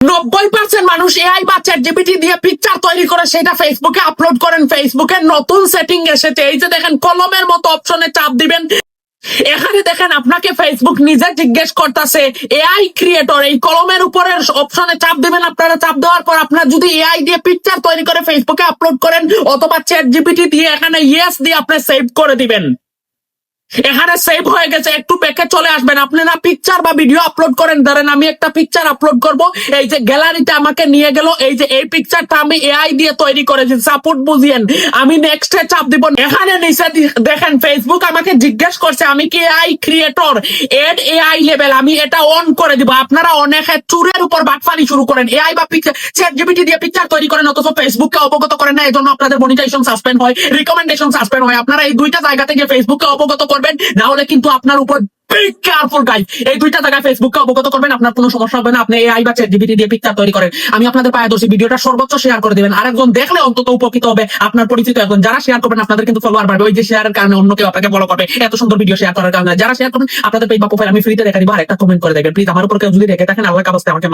90% মানুষ এআই বা চ্যাটজিপিটি দিয়ে পিকচার তৈরি করে সেটা ফেসবুকে আপলোড করেন। ফেসবুকের নতুন সেটিং এসেছে, এই যে দেখেন কলমের মতো অপশনে চাপ দিবেন, এখানে দেখেন আপনাকে ফেসবুক নিজে জিজ্ঞেস করতেছে এআই ক্রিয়েটর, এই কলমের উপরে অপশনে চাপ দিবেন। আপনারা চাপ দেওয়ার পর আপনার যদি এআই দিয়ে পিকচার তৈরি করে ফেসবুকে আপলোড করেন অথবা চ্যাটজিপিটি দিয়ে এখানে ইয়েস দিয়ে আপনি সেভ করে দিবেন। এখানে সেভ হয়ে গেছে, একটু ব্যাকে চলে আসবেন। আপনারা পিকচার বা ভিডিও আপলোড করেন, ধরেন আমি একটা পিকচার আপলোড করব, এই যে গ্যালারিতে আমাকে নিয়ে গেল, এই যে এই পিকচারটা আমি এআই দিয়ে তৈরি করেছি, সাপোর্ট বুঝিয়েন। আমি নেক্সট এ চাপ দিব, এখানে নিচে দেখেন ফেসবুক আমাকে জিজ্ঞেস করছে আমি কি এআই ক্রিয়েটর, এড এআই লেভেল, আমি এটা অন করে দিব। আপনারা অনেকে চুরের উপর বাটফানি শুরু করেন, এআই বা পিকচার চ্যাটজিপিটি দিয়ে পিকচার তৈরি করেন অথচ ফেসবুককে অবগত করেন না, এজন্য আপনাদের মনিটাইজেশন সাসপেন্ড হয়, রিকমেন্ডেশন সাসপেন্ড হয়। আপনারা এই দুইটা জায়গা থেকে ফেসবুককে অবগত করবেন, না হলে কিন্তু আপনার উপর কেয়ারফুল গাইস। এই দুইটা জায়গায় ফেসবুককে অবগত করবেন, আপনার কোনো সমস্যা হবে না। আপনি এআই বা চ্যাটজিপিটি দিয়ে পিকচার তৈরি করেন, আমি আপনাদের পায়ে দর্শী ভিডিওটা সর্বোচ্চ শেয়ার করে দিবেন, আরেকজন দেখলে অন্তত উপকৃত হবে। আপনার পরিচিত একজন, যারা শেয়ার করবেন আপনাদের কিন্তু ফলোয়ার বাড়বে, ওই যে শেয়ারের কারণে অন্য কেউ আপনাকে ফলো করবে, এত সুন্দর ভিডিও শেয়ার করার কারণে। যারা শেয়ার করবেন আপনাদের পেজ বা প্রোফাইল আমি ফ্রিতে রেখে দিব, আর একটা কমেন্ট করে দেবেন প্লিজ। আমার উপর কেউ যদি রেখে থাকেন আল্লাহ কাছে আমাকে